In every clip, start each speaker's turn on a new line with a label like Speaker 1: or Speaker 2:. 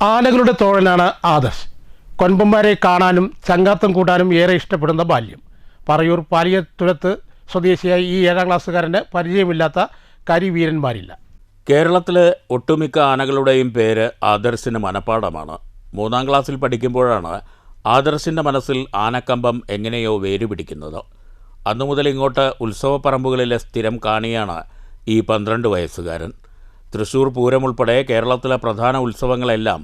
Speaker 1: ആനകളുടെ തോഴനാണ് ആദർശ്. കൊൻപന്മാരെ കാണാനും ചങ്കാത്തം കൂട്ടാനും ഏറെ ഇഷ്ടപ്പെടുന്ന ബാല്യം. പറയൂർ പാലിയത്തുരത്ത് സ്വദേശിയായ ഈ 7ാം ക്ലാസ്സുകാരന് പരിചയമില്ലാത്ത കരിവീരന്മാരില്ല.
Speaker 2: കേരളത്തിലെ ഒട്ടുമിക്ക ആനകളുടെയും പേര് ആദർശിന് മനപ്പാടമാണ്. 3ാം ക്ലാസ്സിൽ പഠിക്കുമ്പോഴാണ് ആദർശിൻ്റെ മനസ്സിൽ ആനക്കമ്പം എങ്ങനെയോ വേരുപിടിക്കുന്നത്. അന്നു മുതൽ ഇങ്ങോട്ട് ഉത്സവപ്പറമ്പുകളിലെ സ്ഥിരം കാണിയാണ് ഈ 12 വയസ്സുകാരൻ. തൃശ്ശൂർ പൂരം ഉൾപ്പെടെ കേരളത്തിലെ പ്രധാന ഉത്സവങ്ങളെല്ലാം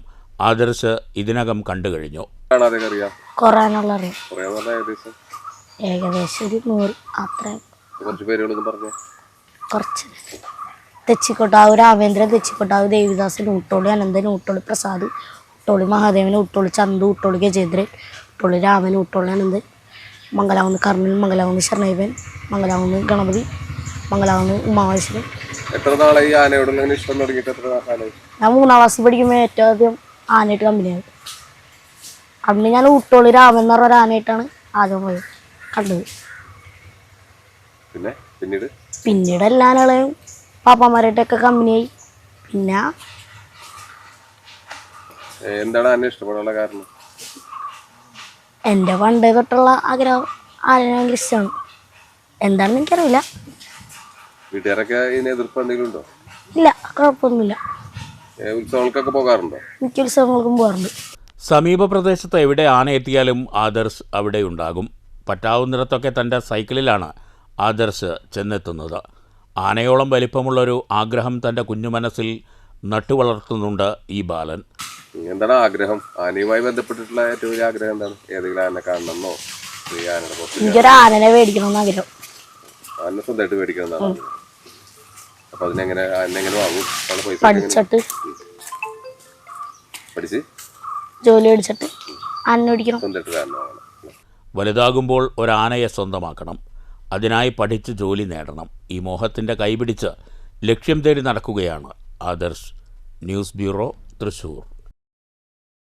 Speaker 2: ആദർശ് ഇതിനകം കണ്ടു കഴിഞ്ഞു.
Speaker 3: തെച്ചിക്കൊട്ടാവ് രാമേന്ദ്രൻ, തെച്ചിക്കൊട്ടാവ് ദേവിദാസൻ, ഊട്ടോളി അനന്തൻ, ഊട്ടോളി പ്രസാദ്, ഊട്ടോളി മഹാദേവൻ, ഊട്ടോളി ചന്തു, ഊട്ടോളി ഗജേന്ദ്രൻ, ഊട്ടോളി രാമൻ, ഊട്ടോളി അനന്തൻ, മംഗലാവുന്ന് കർണൻ, മംഗലാവുന്ന് ശരണൈവൻ, മംഗലാവുന്ന് ഗണപതി, മംഗലാവുന്ന് ഉമാമേശ്വരൻ. ഞാൻ 3ാം ക്ലാസ്സിൽ പഠിക്കുമ്പോൾ ഏറ്റവും ആദ്യം ആനയായിട്ട് കമ്പനിയാണ്. അന്ന് ഞാൻ ഊട്ടോളി രാമൻ എന്ന് പറഞ്ഞ ആനയായിട്ടാണ് ആദ്യം പോയത് കണ്ടത്. പിന്നീട് എല്ലാ ആനകളെയും പാപ്പാമാരായിട്ടൊക്കെ കമ്പനിയായി. പിന്നെ എൻ്റെ പണ്ടേ തൊട്ടുള്ള ആഗ്രഹം ആനയെ ഭയങ്കര ഇഷ്ടമാണ്. എന്താണെന്ന് എനിക്കറിയില്ല. ഇല്ല, കുഴപ്പമൊന്നുമില്ല. മിക്ക ഉത്സവങ്ങൾക്കും പോകാറുണ്ട്.
Speaker 2: സമീപ പ്രദേശത്ത് എവിടെ ആന എത്തിയാലും ആദർശ് അവിടെ ഉണ്ടാകും. പറ്റാവുന്നിടത്തൊക്കെ തൻ്റെ സൈക്കിളിലാണ് ആദർശ് ചെന്നെത്തുന്നത്. ആനയോളം വലിപ്പമുള്ളൊരു ആഗ്രഹം തൻ്റെ കുഞ്ഞുമനസ്സിൽ നട്ടുവളർത്തുന്നുണ്ട് ഈ ബാലൻ.
Speaker 4: എന്താണ് ആഗ്രഹം? ആനയുമായി ബന്ധപ്പെട്ടിട്ടുള്ള ഏറ്റവും വലിയ ആഗ്രഹം എന്താണ്? ഏതെങ്കിലും ആന കാണണമെന്നോ?
Speaker 3: എനിക്കൊരു ആനനെ മേടിക്കണമെന്ന് ആഗ്രഹം.
Speaker 4: ആന സ്വന്തമായിട്ട് മേടിക്കണം. അപ്പൊ അതിനെങ്ങനെ വാങ്ങും? പഠിച്ച്
Speaker 3: ജോലി മേടിച്ചിട്ട് ആന മേടിക്കണം.
Speaker 2: വലുതാകുമ്പോൾ ഒരാനയെ സ്വന്തമാക്കണം. അതിനായി പഠിച്ച് ജോലി നേടണം. ഈ മോഹത്തിൻ്റെ കൈപിടിച്ച് ലക്ഷ്യം തേടി നടക്കുകയാണ് ആദർശ്. News bureau, Thrissur.